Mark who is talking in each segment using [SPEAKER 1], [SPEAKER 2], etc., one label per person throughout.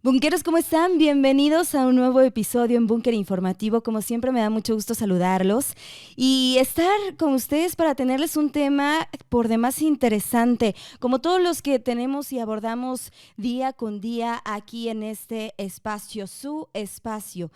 [SPEAKER 1] Bunkeros, ¿cómo están? Bienvenidos a un nuevo episodio en Búnker Informativo. Como siempre, me da mucho gusto saludarlos y estar con ustedes para tenerles un tema por demás interesante, como todos los que tenemos y abordamos día con día aquí en este espacio, su espacio.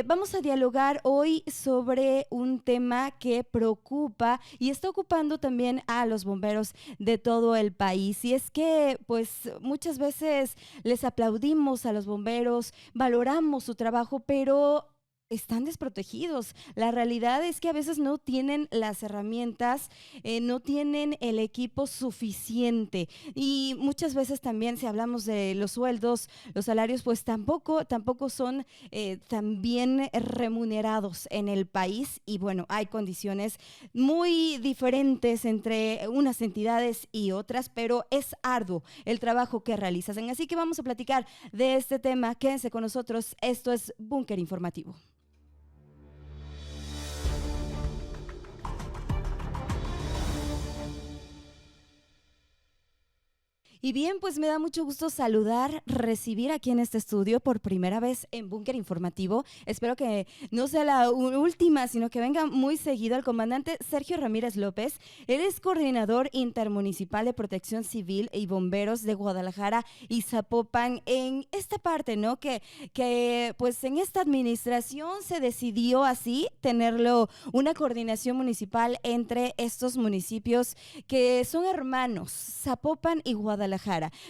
[SPEAKER 1] Vamos a dialogar hoy sobre un tema que preocupa y está ocupando también a los bomberos de todo el país. Y es que, pues, muchas veces les aplaudimos a los bomberos, valoramos su trabajo, pero están desprotegidos. La realidad es que a veces no tienen las herramientas, no tienen el equipo suficiente y muchas veces también si hablamos de los sueldos, los salarios pues tampoco son tan bien remunerados en el país y bueno, hay condiciones muy diferentes entre unas entidades y otras, pero es arduo el trabajo que realizan. Así que vamos a platicar de este tema. Quédense con nosotros. Esto es Búnker Informativo. Y bien, pues me da mucho gusto recibir aquí en este estudio por primera vez en Búnker Informativo. Espero que no sea la última, sino que venga muy seguido el comandante Sergio Ramírez López. Él es coordinador intermunicipal de Protección Civil y Bomberos de Guadalajara y Zapopan. En esta parte, ¿no? Que pues en esta administración se decidió así tenerlo una coordinación municipal entre estos municipios que son hermanos, Zapopan y Guadalajara.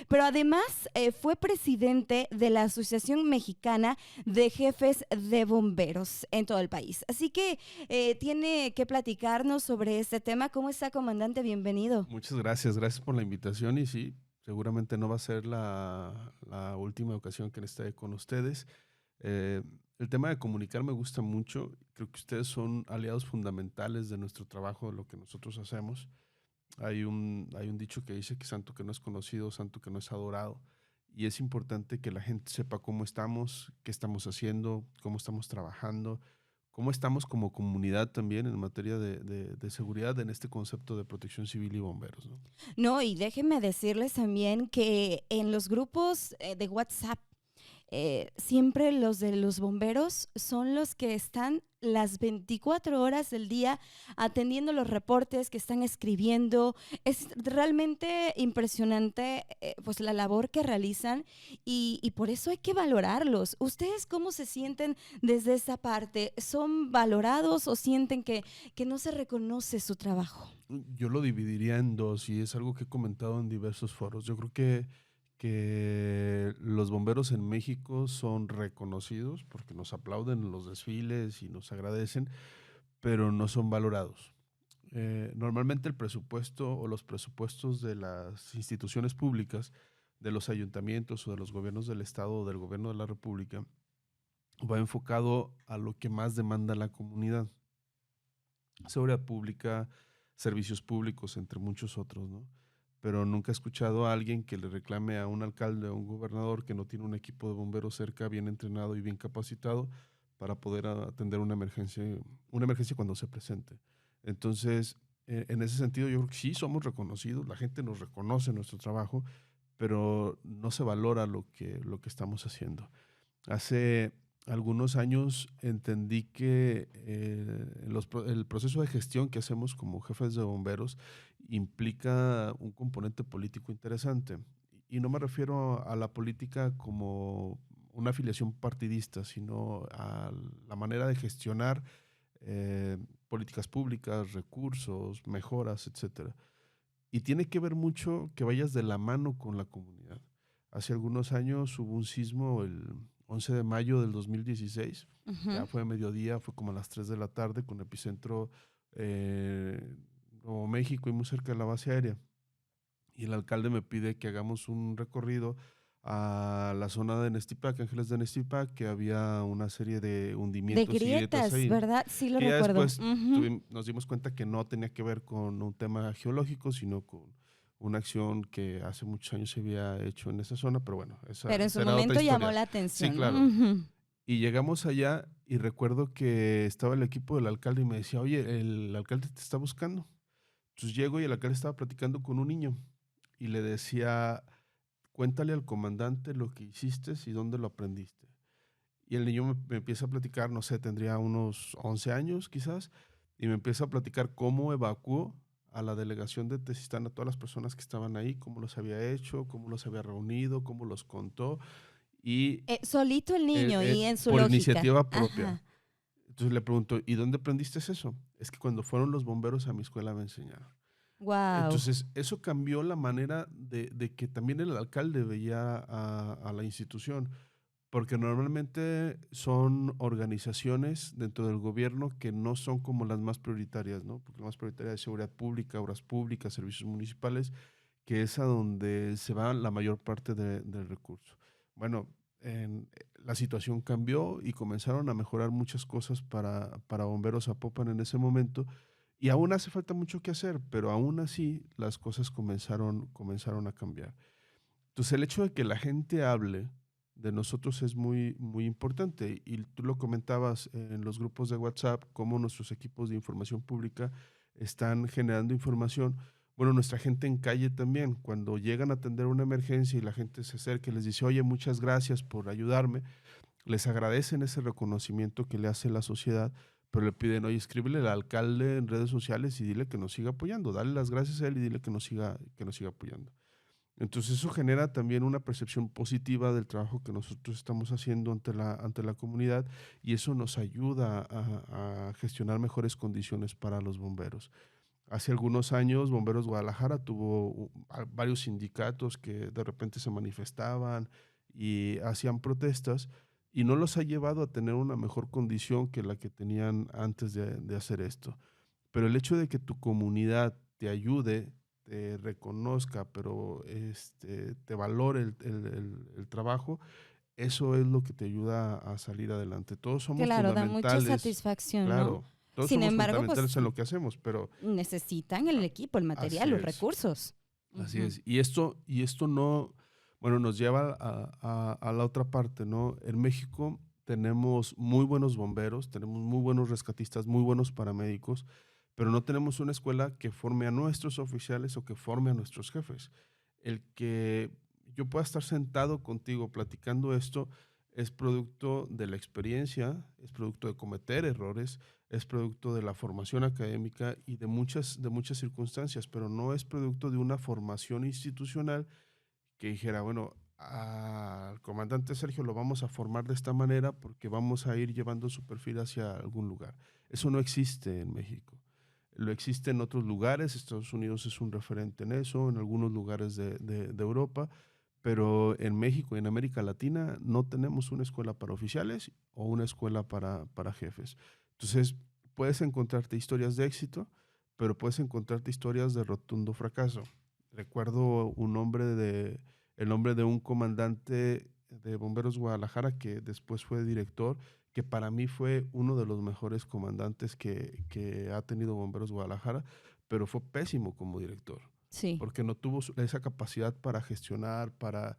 [SPEAKER 1] Pero además fue presidente de la Asociación Mexicana de Jefes de Bomberos en todo el país. Así que tiene que platicarnos sobre este tema. ¿Cómo está, comandante? Bienvenido.
[SPEAKER 2] Muchas gracias por la invitación y sí, seguramente no va a ser la última ocasión que esté con ustedes. El tema de comunicar me gusta mucho. Creo que ustedes son aliados fundamentales de nuestro trabajo, de lo que nosotros hacemos. Hay un dicho que dice que santo que no es conocido, santo que no es adorado. Y es importante que la gente sepa cómo estamos, qué estamos haciendo, cómo estamos trabajando, cómo estamos como comunidad también en materia de seguridad en este concepto de protección civil y bomberos, ¿no?
[SPEAKER 1] No, y déjenme decirles también que en los grupos de WhatsApp, siempre los de los bomberos son los que están las 24 horas del día atendiendo los reportes que están escribiendo. Es realmente impresionante pues la labor que realizan y por eso hay que valorarlos. ¿Ustedes cómo se sienten desde esa parte? ¿Son valorados o sienten que no se reconoce su trabajo?
[SPEAKER 2] Yo lo dividiría en dos y es algo que he comentado en diversos foros. Yo creo que los bomberos en México son reconocidos porque nos aplauden en los desfiles y nos agradecen, pero no son valorados. Normalmente el presupuesto o los presupuestos de las instituciones públicas, de los ayuntamientos o de los gobiernos del estado o del gobierno de la república, va enfocado a lo que más demanda la comunidad. Seguridad pública, servicios públicos, entre muchos otros, ¿no? Pero nunca he escuchado a alguien que le reclame a un alcalde o a un gobernador que no tiene un equipo de bomberos cerca, bien entrenado y bien capacitado para poder atender una emergencia cuando se presente. Entonces, en ese sentido, yo creo que sí somos reconocidos, la gente nos reconoce nuestro trabajo, pero no se valora lo que estamos haciendo. Hace algunos años entendí que el proceso de gestión que hacemos como jefes de bomberos implica un componente político interesante. Y no me refiero a la política como una afiliación partidista, sino a la manera de gestionar políticas públicas, recursos, mejoras, etcétera. Y tiene que ver mucho que vayas de la mano con la comunidad. Hace algunos años hubo un sismo el 11 de mayo del 2016, ya
[SPEAKER 1] Uh-huh.
[SPEAKER 2] fue a mediodía, fue como a las 3 de la tarde, con epicentro Nuevo México y muy cerca de la base aérea. Y el alcalde me pide que hagamos un recorrido a la zona de Nestipac, Ángeles de Nestipac, que había una serie de
[SPEAKER 1] De
[SPEAKER 2] hundimientos y grietas
[SPEAKER 1] grietas,
[SPEAKER 2] ahí,
[SPEAKER 1] ¿verdad? Sí lo
[SPEAKER 2] que ya
[SPEAKER 1] recuerdo.
[SPEAKER 2] después
[SPEAKER 1] Uh-huh.
[SPEAKER 2] nos dimos cuenta que no tenía que ver con un tema geológico, sino con una acción que hace muchos años se había hecho en esa zona, pero bueno,
[SPEAKER 1] Pero en su
[SPEAKER 2] será otra
[SPEAKER 1] momento llamó
[SPEAKER 2] historia.
[SPEAKER 1] la
[SPEAKER 2] Sí,
[SPEAKER 1] atención, ¿no?
[SPEAKER 2] claro.
[SPEAKER 1] Uh-huh.
[SPEAKER 2] Y llegamos allá y recuerdo que estaba el equipo del alcalde y me decía, oye, el alcalde te está buscando. Entonces llego y el alcalde estaba platicando con un niño y le decía, cuéntale al comandante lo que hiciste y dónde lo aprendiste. Y el niño me empieza a platicar, no sé, tendría unos 11 años quizás, y me empieza a platicar cómo evacuó a la delegación de Tezistán, a todas las personas que estaban ahí, cómo los había hecho, cómo los había reunido, cómo los contó, y
[SPEAKER 1] Solito el niño y en su
[SPEAKER 2] por
[SPEAKER 1] lógica.
[SPEAKER 2] iniciativa propia.
[SPEAKER 1] Ajá.
[SPEAKER 2] Entonces le pregunto, ¿y dónde aprendiste eso? Es que cuando fueron los bomberos a mi escuela me enseñaron.
[SPEAKER 1] Wow.
[SPEAKER 2] Entonces, eso cambió la manera de que también el alcalde veía a la institución, porque normalmente son organizaciones dentro del gobierno que no son como las más prioritarias, ¿no? Porque la más prioritaria es seguridad pública, obras públicas, servicios municipales, que es a donde se va la mayor parte del recurso. Bueno, la situación cambió y comenzaron a mejorar muchas cosas para Bomberos Zapopan en ese momento, y aún hace falta mucho que hacer, pero aún así las cosas comenzaron a cambiar. Entonces, el hecho de que la gente hable de nosotros es muy, muy importante. Y tú lo comentabas en los grupos de WhatsApp, cómo nuestros equipos de información pública están generando información. Bueno, nuestra gente en calle también, cuando llegan a atender una emergencia y la gente se acerca y les dice, oye, muchas gracias por ayudarme, les agradecen ese reconocimiento que le hace la sociedad, pero le piden, oye, escríbele al alcalde en redes sociales y dile que nos siga apoyando, dale las gracias a él y dile que nos siga apoyando. Entonces eso genera también una percepción positiva del trabajo que nosotros estamos haciendo ante la comunidad, y eso nos ayuda a gestionar mejores condiciones para los bomberos. Hace algunos años Bomberos Guadalajara tuvo varios sindicatos que de repente se manifestaban y hacían protestas, y no los ha llevado a tener una mejor condición que la que tenían antes de hacer esto. Pero el hecho de que tu comunidad te ayude, te reconozca, pero te valore el trabajo, eso es lo que te ayuda a salir adelante. Todos somos
[SPEAKER 1] Claro, da mucha
[SPEAKER 2] fundamentales,
[SPEAKER 1] satisfacción, ¿no?
[SPEAKER 2] claro, todos
[SPEAKER 1] Sin
[SPEAKER 2] somos
[SPEAKER 1] embargo,
[SPEAKER 2] fundamentales
[SPEAKER 1] pues
[SPEAKER 2] en lo que hacemos, pero
[SPEAKER 1] necesitan el equipo, el material,
[SPEAKER 2] así
[SPEAKER 1] los
[SPEAKER 2] es,
[SPEAKER 1] recursos.
[SPEAKER 2] así
[SPEAKER 1] Ujú.
[SPEAKER 2] es. Y esto no, bueno, nos lleva a la otra parte, ¿no? En México tenemos muy buenos bomberos, tenemos muy buenos rescatistas, muy buenos paramédicos, pero no tenemos una escuela que forme a nuestros oficiales o que forme a nuestros jefes. El que yo pueda estar sentado contigo platicando esto es producto de la experiencia, es producto de cometer errores, es producto de la formación académica y de muchas circunstancias, pero no es producto de una formación institucional que dijera, bueno, al comandante Sergio lo vamos a formar de esta manera porque vamos a ir llevando su perfil hacia algún lugar. Eso no existe en México. Lo existe en otros lugares, Estados Unidos es un referente en eso, en algunos lugares de Europa, pero en México y en América Latina no tenemos una escuela para oficiales o una escuela para jefes. Entonces, puedes encontrarte historias de éxito, pero puedes encontrarte historias de rotundo fracaso. Recuerdo el nombre de un comandante de Bomberos Guadalajara que después fue director, que para mí fue uno de los mejores comandantes que ha tenido Bomberos Guadalajara, pero fue pésimo como director,
[SPEAKER 1] Sí.
[SPEAKER 2] porque no tuvo esa capacidad para gestionar, para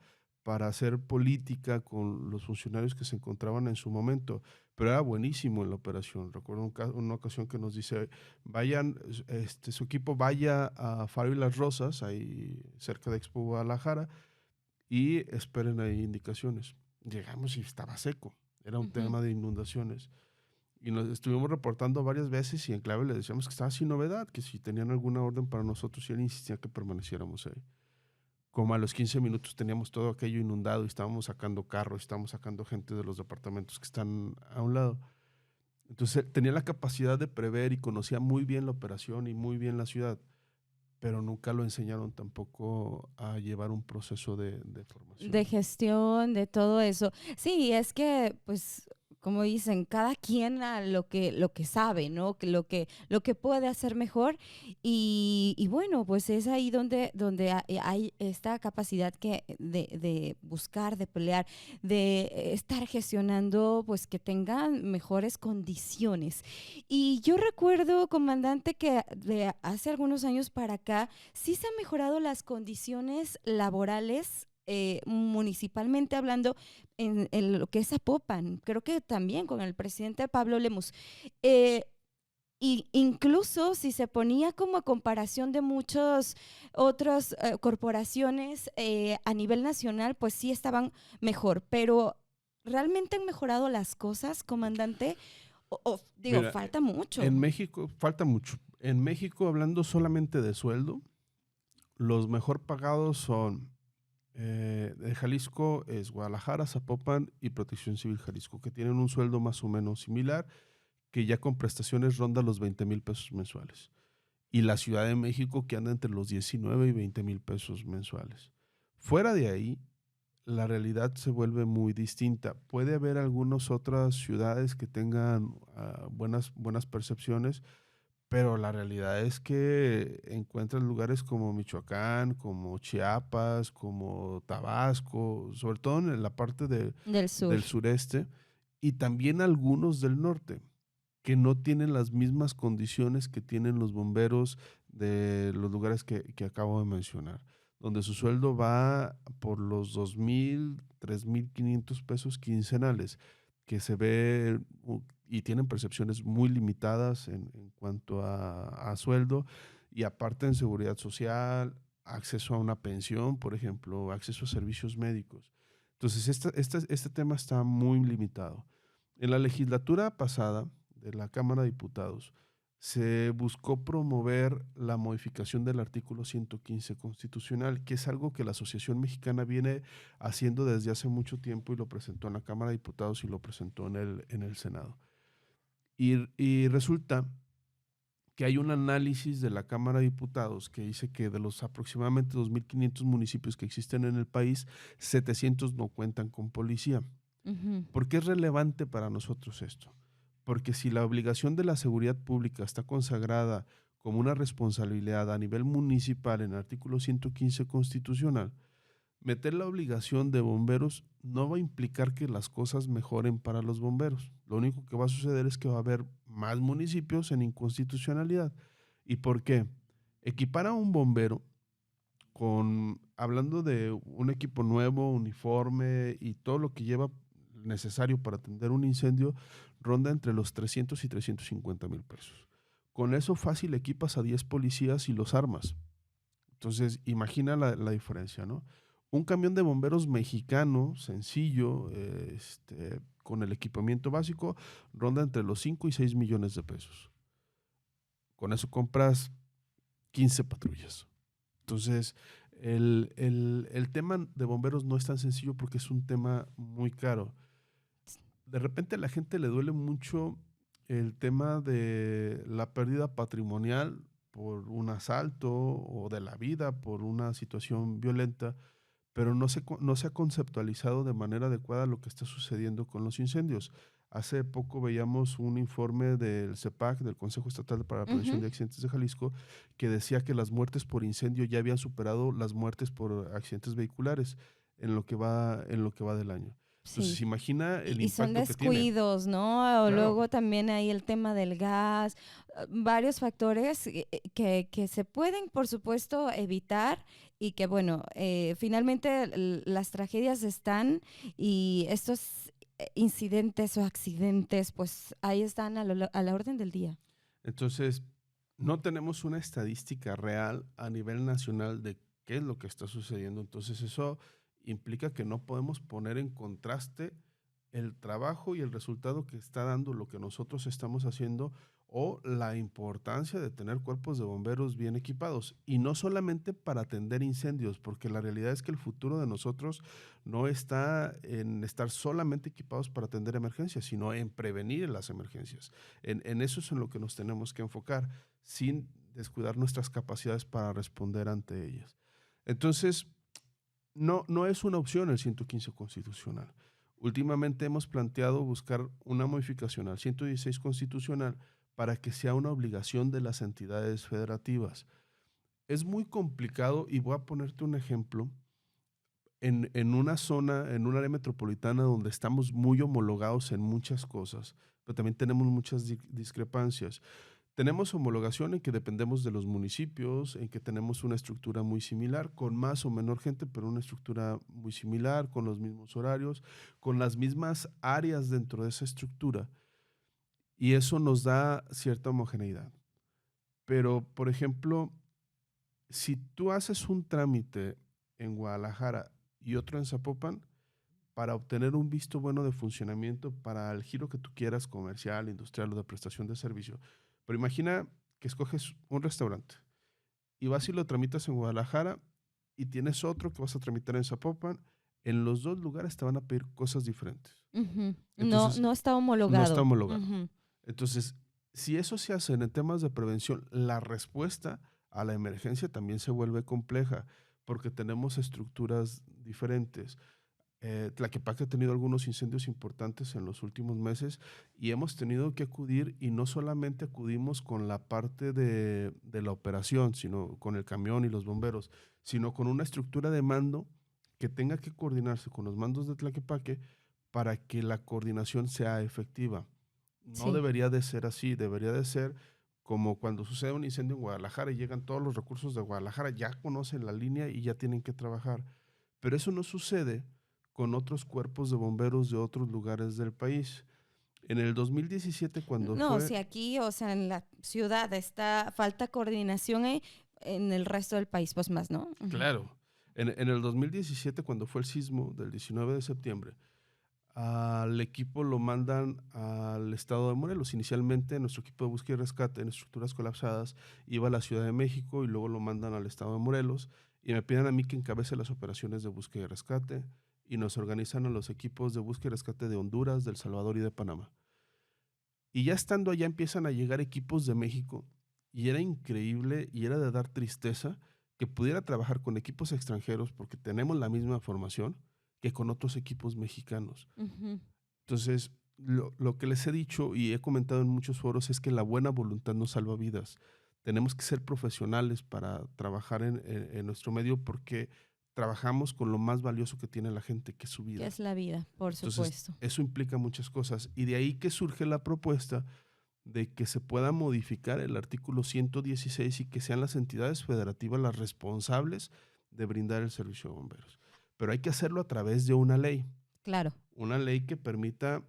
[SPEAKER 2] hacer política con los funcionarios que se encontraban en su momento, pero era buenísimo en la operación. Recuerdo una ocasión que nos dice, vayan, su equipo vaya a Faro y Las Rosas, ahí cerca de Expo Guadalajara, y esperen ahí indicaciones. Llegamos y estaba seco, era un
[SPEAKER 1] Ujú.
[SPEAKER 2] tema de inundaciones. Y nos estuvimos reportando varias veces y en clave le decíamos que estaba sin novedad, que si tenían alguna orden para nosotros, y él insistía que permaneciéramos ahí. Como a los 15 minutos teníamos todo aquello inundado y estábamos sacando carros, estábamos sacando gente de los departamentos que están a un lado. Entonces tenía la capacidad de prever y conocía muy bien la operación y muy bien la ciudad, pero nunca lo enseñaron tampoco a llevar un proceso de formación.
[SPEAKER 1] De gestión, de todo eso. Sí, es que, pues, como dicen, cada quien a lo que sabe, ¿no? Que lo que puede hacer mejor. Y bueno, pues es ahí donde hay esta capacidad de buscar, de pelear, de estar gestionando, pues que tengan mejores condiciones. Y yo recuerdo, comandante, que de hace algunos años para acá sí se han mejorado las condiciones laborales municipalmente hablando en lo que es Zapopan. Creo que también con el presidente Pablo Lemus. Eh, Y incluso si se ponía como a comparación de muchas otras corporaciones a nivel nacional, pues sí estaban mejor. Pero ¿realmente han mejorado las cosas, comandante? Digo,
[SPEAKER 2] Mira,
[SPEAKER 1] falta mucho.
[SPEAKER 2] en México falta mucho. En México, hablando solamente de sueldo, los mejor pagados son de Jalisco es Guadalajara, Zapopan y Protección Civil Jalisco, que tienen un sueldo más o menos similar, que ya con prestaciones ronda los 20,000 pesos mensuales. Y la Ciudad de México que anda entre los 19 y 20,000 pesos mensuales. Fuera de ahí, la realidad se vuelve muy distinta. Puede haber algunas otras ciudades que tengan buenas percepciones, pero la realidad es que encuentras lugares como Michoacán, como Chiapas, como Tabasco, sobre todo en la parte
[SPEAKER 1] Del sur.
[SPEAKER 2] del sureste, y también algunos del norte, que no tienen las mismas condiciones que tienen los bomberos de los lugares que acabo de mencionar, donde su sueldo va por los 2,000, 3,500 pesos quincenales, que se ve y tienen percepciones muy limitadas en cuanto a sueldo, y aparte en seguridad social, acceso a una pensión, por ejemplo, acceso a servicios médicos. Entonces, este tema está muy limitado. En la legislatura pasada de la Cámara de Diputados se buscó promover la modificación del artículo 115 constitucional, que es algo que la Asociación Mexicana viene haciendo desde hace mucho tiempo y lo presentó en la Cámara de Diputados y lo presentó en el Senado. Y resulta que hay un análisis de la Cámara de Diputados que dice que de los aproximadamente 2,500 municipios que existen en el país, 700 no cuentan con policía.
[SPEAKER 1] Ujú.
[SPEAKER 2] ¿Por qué es relevante para nosotros esto? Porque si la obligación de la seguridad pública está consagrada como una responsabilidad a nivel municipal en el artículo 115 constitucional, meter la obligación de bomberos no va a implicar que las cosas mejoren para los bomberos. Lo único que va a suceder es que va a haber más municipios en inconstitucionalidad. ¿Y por qué? Equipar a un bombero hablando de un equipo nuevo, uniforme y todo lo que lleva necesario para atender un incendio, ronda entre los 300 y 350,000 pesos. Con eso fácil equipas a 10 policías y los armas. Entonces, imagina la diferencia, ¿no? Un camión de bomberos mexicano, sencillo, con el equipamiento básico, ronda entre los 5 y 6 millones de pesos. Con eso compras 15 patrullas. Entonces, el tema de bomberos no es tan sencillo porque es un tema muy caro. De repente a la gente le duele mucho el tema de la pérdida patrimonial por un asalto o de la vida por una situación violenta, pero no se ha conceptualizado de manera adecuada lo que está sucediendo con los incendios. Hace poco veíamos un informe del CEPAC, del Consejo Estatal para la Prevención
[SPEAKER 1] Ujú.
[SPEAKER 2] de Accidentes de Jalisco, que decía que las muertes por incendio ya habían superado las muertes por accidentes vehiculares en lo que va del año. Entonces,
[SPEAKER 1] Sí.
[SPEAKER 2] imagina el
[SPEAKER 1] Y son
[SPEAKER 2] impacto que tiene.
[SPEAKER 1] descuidos, ¿no? O
[SPEAKER 2] Claro.
[SPEAKER 1] luego también hay el tema del gas, varios factores que se pueden, por supuesto, evitar y que, bueno, finalmente las tragedias están y estos incidentes o accidentes, pues ahí están a la orden del día.
[SPEAKER 2] Entonces, no tenemos una estadística real a nivel nacional de qué es lo que está sucediendo. Entonces, eso implica que no podemos poner en contraste el trabajo y el resultado que está dando lo que nosotros estamos haciendo o la importancia de tener cuerpos de bomberos bien equipados. Y no solamente para atender incendios, porque la realidad es que el futuro de nosotros no está en estar solamente equipados para atender emergencias, sino en prevenir las emergencias. En eso es en lo que nos tenemos que enfocar, sin descuidar nuestras capacidades para responder ante ellas. Entonces, no es una opción el 115 constitucional. Últimamente hemos planteado buscar una modificación al 116 constitucional para que sea una obligación de las entidades federativas. Es muy complicado y voy a ponerte un ejemplo. En una zona, en un área metropolitana donde estamos muy homologados en muchas cosas, pero también tenemos muchas discrepancias. Tenemos homologación en que dependemos de los municipios, en que tenemos una estructura muy similar, con más o menor gente, pero una estructura muy similar, con los mismos horarios, con las mismas áreas dentro de esa estructura. y eso nos da cierta homogeneidad. Pero, por ejemplo, si tú haces un trámite en Guadalajara y otro en Zapopan, para obtener un visto bueno de funcionamiento para el giro que tú quieras, comercial, industrial o de prestación de servicio. Pero imagina que escoges un restaurante y vas y lo tramitas en Guadalajara y tienes otro que vas a tramitar en Zapopan. En los dos lugares te van a pedir cosas diferentes.
[SPEAKER 1] Ujú. No,
[SPEAKER 2] Entonces,
[SPEAKER 1] no está
[SPEAKER 2] no está
[SPEAKER 1] homologado.
[SPEAKER 2] homologado.
[SPEAKER 1] Ujú.
[SPEAKER 2] Entonces, si eso se hace en temas de prevención, la respuesta a la emergencia también se vuelve compleja porque tenemos estructuras diferentes. Tlaquepaque ha tenido algunos incendios importantes en los últimos meses y hemos tenido que acudir, y no solamente acudimos con la parte de la operación, sino con el camión y los bomberos, sino con una estructura de mando que tenga que coordinarse con los mandos de Tlaquepaque para que la coordinación sea efectiva. No
[SPEAKER 1] Sí.
[SPEAKER 2] debería de ser así, debería de ser como cuando sucede un incendio en Guadalajara y llegan todos los recursos de Guadalajara, ya conocen la línea y ya tienen que trabajar. Pero eso no sucede con otros cuerpos de bomberos de otros lugares del país. En el 2017, cuando
[SPEAKER 1] No,
[SPEAKER 2] fue,
[SPEAKER 1] si aquí, o sea, en la ciudad está falta coordinación, en el resto del país, pues más, ¿no? Ujú.
[SPEAKER 2] claro, en el 2017, cuando fue el sismo del 19 de septiembre, al equipo lo mandan al estado de Morelos. Inicialmente, nuestro equipo de búsqueda y rescate en estructuras colapsadas iba a la Ciudad de México y luego lo mandan al estado de Morelos y me piden a mí que encabece las operaciones de búsqueda y rescate, y nos organizan a los equipos de búsqueda y rescate de Honduras, de El Salvador y de Panamá. Y ya estando allá empiezan a llegar equipos de México y era increíble y era de dar tristeza que pudiera trabajar con equipos extranjeros porque tenemos la misma formación que con otros equipos mexicanos.
[SPEAKER 1] Ujú.
[SPEAKER 2] Entonces, lo que les he dicho y he comentado en muchos foros es que la buena voluntad nos salva vidas. Tenemos que ser profesionales para trabajar en nuestro medio porque trabajamos con lo más valioso que tiene la gente, que es su
[SPEAKER 1] ¿Qué
[SPEAKER 2] vida.
[SPEAKER 1] es la vida? Por
[SPEAKER 2] Entonces,
[SPEAKER 1] supuesto.
[SPEAKER 2] eso implica muchas cosas. Y de ahí que surge la propuesta de que se pueda modificar el artículo 116 y que sean las entidades federativas las responsables de brindar el servicio de bomberos. Pero hay que hacerlo a través de
[SPEAKER 1] Claro.
[SPEAKER 2] una ley que permita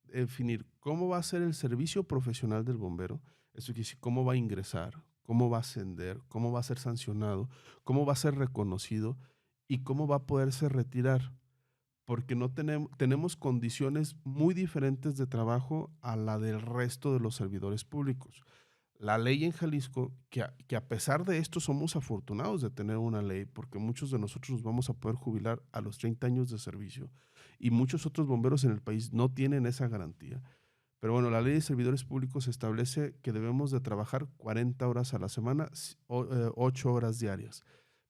[SPEAKER 2] definir cómo va a ser el servicio profesional del bombero. Eso quiere decir cómo va a ingresar, cómo va a ascender, cómo va a ser sancionado, cómo va a ser reconocido y cómo va a poderse retirar, porque no tenemos condiciones muy diferentes de trabajo a la del resto de los servidores públicos. La ley en Jalisco, que a pesar de esto somos afortunados de tener una ley, porque muchos de nosotros nos vamos a poder jubilar a los 30 años de servicio y muchos otros bomberos en el país no tienen esa garantía. Pero bueno, la ley de servidores públicos establece que debemos de trabajar 40 horas a la semana, 8 horas diarias.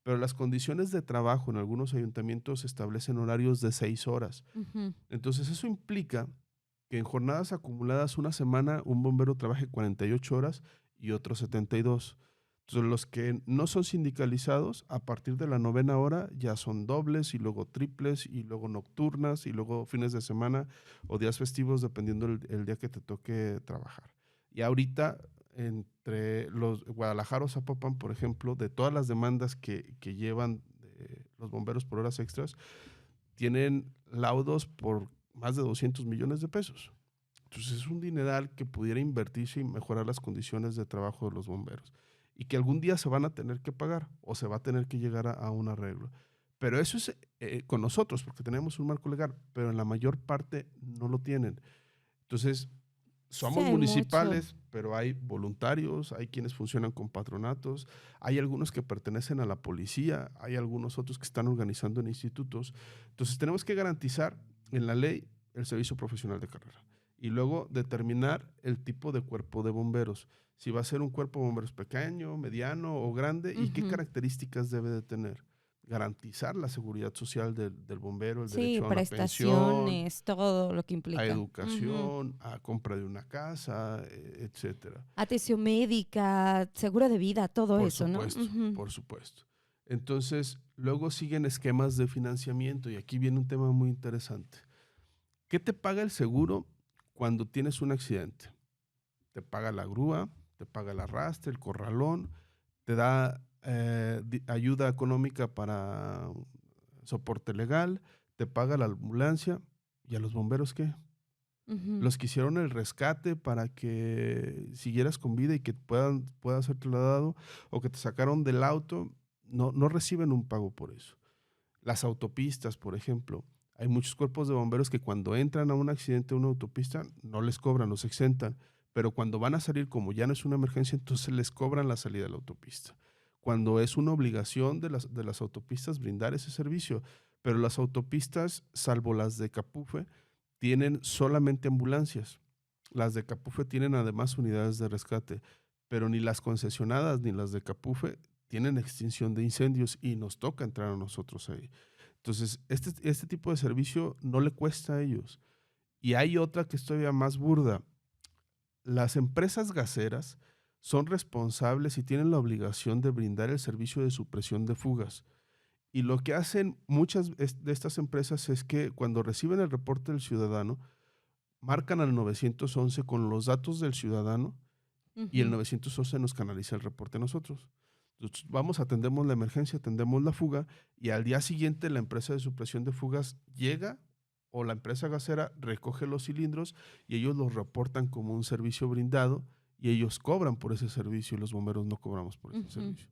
[SPEAKER 2] Pero las condiciones de trabajo en algunos ayuntamientos establecen horarios de 6 horas.
[SPEAKER 1] Ujú.
[SPEAKER 2] Entonces eso implica que en jornadas acumuladas una semana un bombero trabaje 48 horas y otros 72. Entonces los que no son sindicalizados, a partir de la novena hora ya son dobles y luego triples y luego nocturnas y luego fines de semana o días festivos dependiendo el día que te toque trabajar. Y ahorita entre los Guadalajara o Zapopan, por ejemplo, de todas las demandas que llevan los bomberos por horas extras, tienen laudos por más de 200 millones de pesos. Entonces es un dineral que pudiera invertirse y mejorar las condiciones de trabajo de los bomberos y que algún día se van a tener que pagar o se va a tener que llegar a un arreglo. Pero eso es con nosotros porque tenemos un marco legal, pero en la mayor parte no lo tienen. Entonces,
[SPEAKER 1] Sí,
[SPEAKER 2] somos
[SPEAKER 1] hay mucho.
[SPEAKER 2] municipales, pero hay voluntarios, hay quienes funcionan con patronatos, hay algunos que pertenecen a la policía, hay algunos otros que están organizando en institutos. Entonces tenemos que garantizar en la ley el servicio profesional de carrera y luego determinar el tipo de cuerpo de bomberos. Si va a ser un cuerpo de bomberos pequeño, mediano o grande y qué
[SPEAKER 1] Ujú.
[SPEAKER 2] características debe de tener. Garantizar la seguridad social del bombero, el
[SPEAKER 1] Sí,
[SPEAKER 2] derecho a una pensión,
[SPEAKER 1] prestaciones, todo lo que
[SPEAKER 2] a
[SPEAKER 1] implica. Ujú.
[SPEAKER 2] educación, a compra de una casa, etcétera.
[SPEAKER 1] Atención médica, seguro de vida, todo
[SPEAKER 2] Por
[SPEAKER 1] eso, ¿no?
[SPEAKER 2] supuesto,
[SPEAKER 1] Ujú.
[SPEAKER 2] por supuesto. Entonces, luego siguen esquemas de financiamiento y aquí viene un tema muy interesante. ¿Qué te paga el seguro cuando tienes un accidente? Te paga la grúa, te paga el arrastre, el corralón, te da ayuda económica para soporte legal, te paga la ambulancia. ¿Y a los bomberos qué?
[SPEAKER 1] Ujú.
[SPEAKER 2] Los que hicieron el rescate para que siguieras con vida y que pueda ser trasladado, o que te sacaron del auto, no reciben un pago por eso. Las autopistas, por ejemplo. Hay muchos cuerpos de bomberos que cuando entran a un accidente, a una autopista, no les cobran, los exentan. Pero cuando van a salir, como ya no es una emergencia, entonces les cobran la salida de la autopista. Cuando es una obligación de las autopistas brindar ese servicio. Pero las autopistas, salvo las de Capufe, tienen solamente ambulancias. Las de Capufe tienen además unidades de rescate, pero ni las concesionadas ni las de Capufe tienen extinción de incendios y nos toca entrar a nosotros ahí. Entonces, este tipo de servicio no le cuesta a ellos. Y hay otra que es todavía más burda. Las empresas gaseras son responsables y tienen la obligación de brindar el servicio de supresión de fugas. Y lo que hacen muchas de estas empresas es que cuando reciben el reporte del ciudadano, marcan al 911 con los datos del ciudadano y el
[SPEAKER 1] Ujú.
[SPEAKER 2] 911 nos canaliza el reporte a nosotros. Entonces, vamos, atendemos la emergencia, atendemos la fuga y al día siguiente la empresa de supresión de fugas llega o la empresa gasera recoge los cilindros y ellos los reportan como un servicio brindado y ellos cobran por ese servicio y los bomberos no cobramos por ese
[SPEAKER 1] Ujú.
[SPEAKER 2] servicio.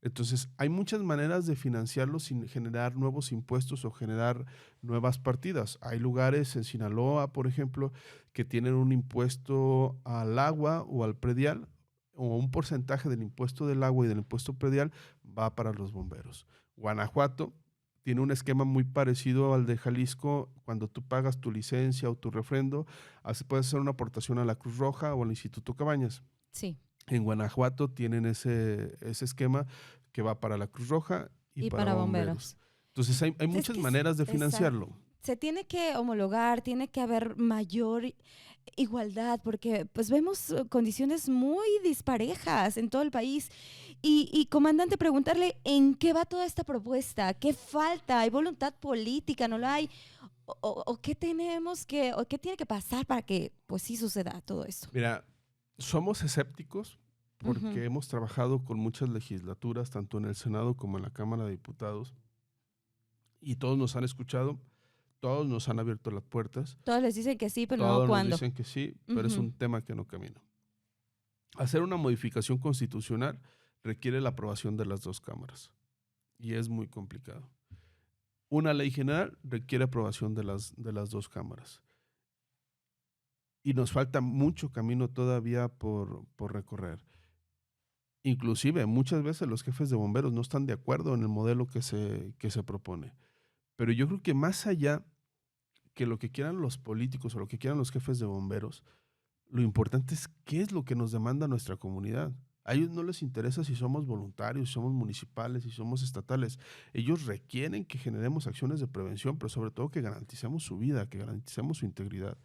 [SPEAKER 2] Entonces, hay muchas maneras de financiarlo sin generar nuevos impuestos o generar nuevas partidas. Hay lugares en Sinaloa, por ejemplo, que tienen un impuesto al agua o al predial, o un porcentaje del impuesto del agua y del impuesto predial va para los bomberos. Guanajuato tiene un esquema muy parecido al de Jalisco. Cuando tú pagas tu licencia o tu refrendo, puedes hacer una aportación a la Cruz Roja o al Instituto Cabañas.
[SPEAKER 1] Sí.
[SPEAKER 2] En Guanajuato tienen ese esquema que va para la Cruz Roja y
[SPEAKER 1] Y
[SPEAKER 2] para
[SPEAKER 1] para
[SPEAKER 2] bomberos.
[SPEAKER 1] bomberos.
[SPEAKER 2] Entonces hay
[SPEAKER 1] Es
[SPEAKER 2] muchas
[SPEAKER 1] que
[SPEAKER 2] maneras de
[SPEAKER 1] exacto.
[SPEAKER 2] financiarlo.
[SPEAKER 1] Se tiene que homologar, tiene que haber mayor igualdad, porque pues vemos condiciones muy disparejas en todo el país. Y comandante, preguntarle en qué va toda esta propuesta, qué falta, hay voluntad política, no la hay, o qué tenemos que, o qué tiene que pasar para que pues sí suceda todo esto.
[SPEAKER 2] Mira, somos escépticos
[SPEAKER 1] Ujú.
[SPEAKER 2] porque hemos trabajado con muchas legislaturas, tanto en el Senado como en la Cámara de Diputados, y todos nos han escuchado, todos nos han abierto las puertas,
[SPEAKER 1] Todos les dicen que sí, pero no
[SPEAKER 2] todos nos
[SPEAKER 1] cuándo.
[SPEAKER 2] dicen que sí, pero es
[SPEAKER 1] Ujú.
[SPEAKER 2] un tema que no camina. Hacer una modificación constitucional requiere la aprobación de las dos cámaras y es muy complicado. Una ley general requiere aprobación de las dos cámaras. Y nos falta mucho camino todavía por recorrer. Inclusive, muchas veces los jefes de bomberos no están de acuerdo en el modelo que se propone. Pero yo creo que más allá que lo que quieran los políticos o lo que quieran los jefes de bomberos, lo importante es qué es lo que nos demanda nuestra comunidad. A ellos no les interesa si somos voluntarios, si somos municipales, si somos estatales. Ellos requieren que generemos acciones de prevención, pero sobre todo que garanticemos su vida, que garanticemos su integridad.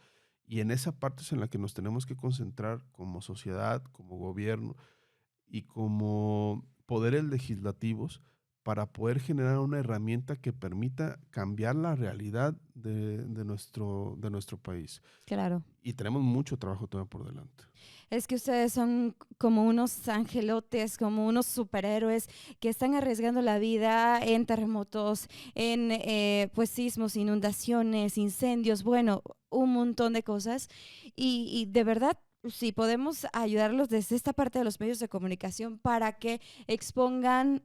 [SPEAKER 2] Y en esa parte es en la que nos tenemos que concentrar como sociedad, como gobierno y como poderes legislativos para poder generar una herramienta que permita cambiar la realidad de nuestro país.
[SPEAKER 1] Claro.
[SPEAKER 2] Y tenemos mucho trabajo todavía por delante.
[SPEAKER 1] Es que ustedes son como unos angelotes, como unos superhéroes que están arriesgando la vida en terremotos, en pues sismos, inundaciones, incendios, bueno, un montón de cosas. Y de verdad, si podemos ayudarlos desde esta parte de los medios de comunicación para que expongan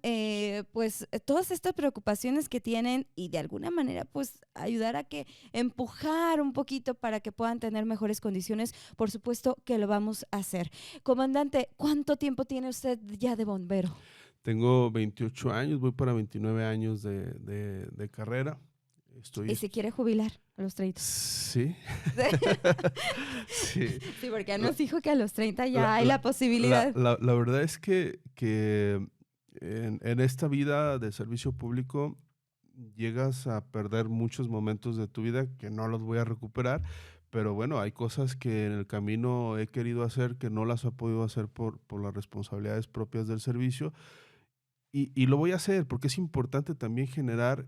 [SPEAKER 1] pues todas estas preocupaciones que tienen y de alguna manera pues ayudar a que empujar un poquito para que puedan tener mejores condiciones, por supuesto que lo vamos a hacer. Comandante, ¿cuánto tiempo tiene usted ya de bombero?
[SPEAKER 2] Tengo 28 años, voy para 29 años de carrera.
[SPEAKER 1] ¿Y se quiere jubilar a los 30?
[SPEAKER 2] Sí. Sí.
[SPEAKER 1] Sí, porque
[SPEAKER 2] La,
[SPEAKER 1] nos dijo que a los 30 ya
[SPEAKER 2] la-
[SPEAKER 1] hay
[SPEAKER 2] la-
[SPEAKER 1] la posibilidad.
[SPEAKER 2] la verdad es que en esta vida de servicio público llegas a perder muchos momentos de tu vida que no los voy a recuperar, pero bueno, hay cosas que en el camino he querido hacer que no las he podido hacer por las responsabilidades propias del servicio. Y lo voy a hacer porque es importante también generar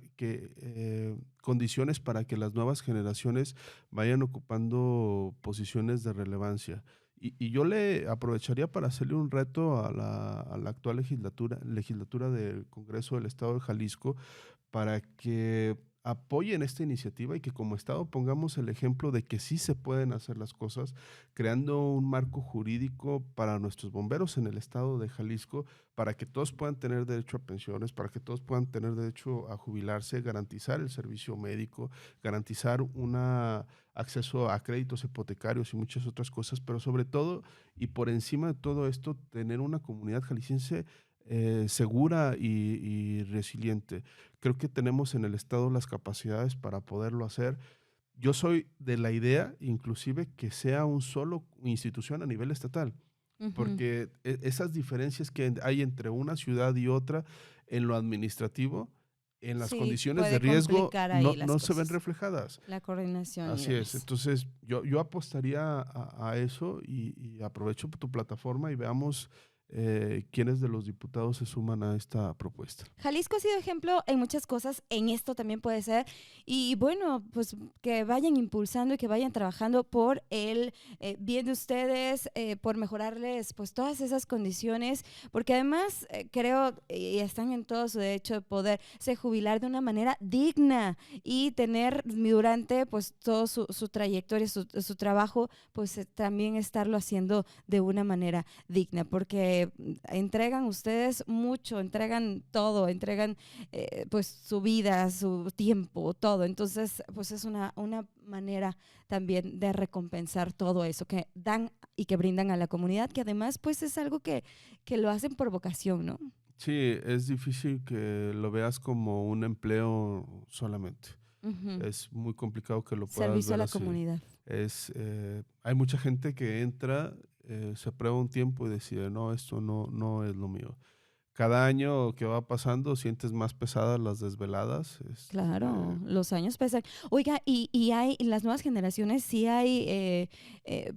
[SPEAKER 2] condiciones para que las nuevas generaciones vayan ocupando posiciones de relevancia. Y yo le aprovecharía para hacerle un reto a la actual legislatura del Congreso del Estado de Jalisco para que apoyen esta iniciativa y que como Estado pongamos el ejemplo de que sí se pueden hacer las cosas, creando un marco jurídico para nuestros bomberos en el estado de Jalisco, para que todos puedan tener derecho a pensiones, para que todos puedan tener derecho a jubilarse, garantizar el servicio médico, garantizar un acceso a créditos hipotecarios y muchas otras cosas, pero sobre todo y por encima de todo esto, tener una comunidad jalisciense segura y resiliente. Creo que tenemos en el Estado las capacidades para poderlo hacer. Yo soy de la idea, inclusive, que sea un solo institución a nivel estatal,
[SPEAKER 1] Ujú.
[SPEAKER 2] porque esas diferencias que hay entre una ciudad y otra en lo administrativo, en las
[SPEAKER 1] Sí,
[SPEAKER 2] condiciones de
[SPEAKER 1] puede
[SPEAKER 2] riesgo,
[SPEAKER 1] complicar ahí
[SPEAKER 2] no
[SPEAKER 1] las
[SPEAKER 2] se ven
[SPEAKER 1] cosas,
[SPEAKER 2] reflejadas.
[SPEAKER 1] la coordinación y
[SPEAKER 2] Así es.
[SPEAKER 1] demás.
[SPEAKER 2] Entonces, yo apostaría a eso y aprovecho tu plataforma y veamos quiénes de los diputados se suman a esta propuesta.
[SPEAKER 1] Jalisco ha sido ejemplo en muchas cosas, en esto también puede ser, y bueno, pues que vayan impulsando y que vayan trabajando por el bien de ustedes, por mejorarles pues todas esas condiciones, porque además creo, y están en todo su derecho de poderse jubilar de una manera digna y tener durante pues todo su trayectoria, su trabajo, pues también estarlo haciendo de una manera digna, porque entregan ustedes mucho, entregan todo, entregan pues su vida, su tiempo, todo. Entonces, pues es una manera también de recompensar todo eso que dan y que brindan a la comunidad, que además pues es algo que lo hacen por vocación, ¿no?
[SPEAKER 2] Sí, es difícil que lo veas como un empleo solamente.
[SPEAKER 1] Ujú.
[SPEAKER 2] Es muy complicado que lo puedas
[SPEAKER 1] Servicio a
[SPEAKER 2] ver
[SPEAKER 1] la
[SPEAKER 2] así.
[SPEAKER 1] comunidad.
[SPEAKER 2] Hay mucha gente que entra, se prueba un tiempo y decide, no, esto no es lo mío. Cada año que va pasando sientes más pesadas las desveladas.
[SPEAKER 1] Claro, los años pesan. Oiga, y hay en las nuevas generaciones, sí hay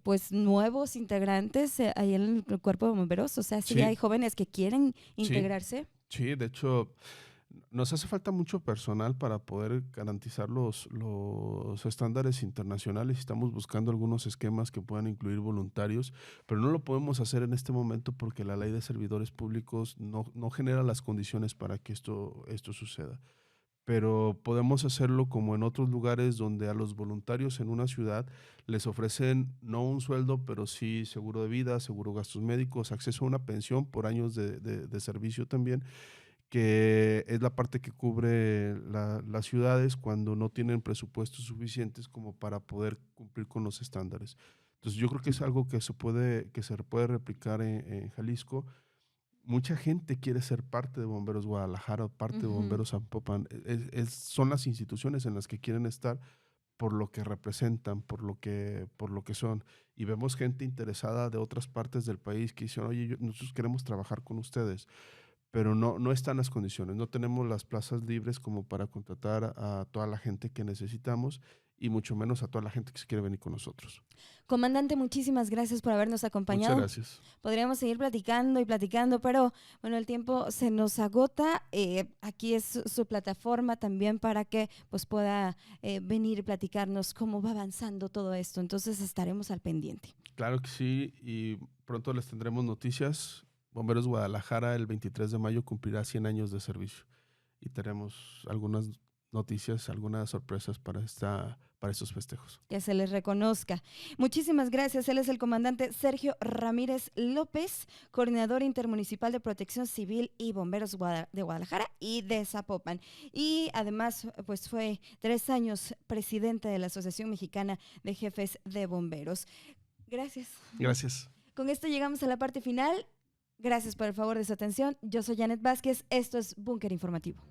[SPEAKER 1] pues nuevos integrantes ahí en el cuerpo de bomberos, o sea, sí
[SPEAKER 2] Sí,
[SPEAKER 1] hay jóvenes que quieren
[SPEAKER 2] sí,
[SPEAKER 1] integrarse.
[SPEAKER 2] sí. De hecho, nos hace falta mucho personal para poder garantizar los estándares internacionales. Estamos buscando algunos esquemas que puedan incluir voluntarios, pero no lo podemos hacer en este momento porque la ley de servidores públicos no genera las condiciones para que esto suceda. Pero podemos hacerlo como en otros lugares donde a los voluntarios en una ciudad les ofrecen no un sueldo, pero sí seguro de vida, seguro de gastos médicos, acceso a una pensión por años de servicio también, que es la parte que cubre las ciudades cuando no tienen presupuestos suficientes como para poder cumplir con los estándares. Entonces yo creo que es algo que se puede replicar en Jalisco. Mucha gente quiere ser parte de Bomberos Guadalajara o parte de
[SPEAKER 1] Ujú.
[SPEAKER 2] Bomberos Zapopan. Son las instituciones en las que quieren estar por lo que representan, por lo que son. Y vemos gente interesada de otras partes del país que dicen, oye, nosotros queremos trabajar con ustedes, pero no están las condiciones. No tenemos las plazas libres como para contratar a toda la gente que necesitamos y mucho menos a toda la gente que se quiere venir con nosotros.
[SPEAKER 1] Comandante, muchísimas gracias por habernos
[SPEAKER 2] Muchas
[SPEAKER 1] acompañado.
[SPEAKER 2] gracias.
[SPEAKER 1] Podríamos seguir platicando y platicando, pero bueno, el tiempo se nos agota. Aquí es su plataforma también para que pues pueda venir y platicarnos cómo va avanzando todo esto. Entonces estaremos al pendiente.
[SPEAKER 2] Claro que sí, y pronto les tendremos noticias. Bomberos Guadalajara el 23 de mayo cumplirá 100 años de servicio y tenemos algunas noticias, algunas sorpresas para estos festejos.
[SPEAKER 1] Que se les reconozca. Muchísimas gracias. Él es el comandante Sergio Ramírez López, coordinador intermunicipal de Protección Civil y Bomberos de Guadalajara y de Zapopan. Y además, pues fue 3 años presidente de la Asociación Mexicana de Jefes de Bomberos. Gracias.
[SPEAKER 2] Gracias.
[SPEAKER 1] Con esto llegamos a la parte final. Gracias por el favor de su atención. Yo soy Janet Vázquez. Esto es Búnker Informativo.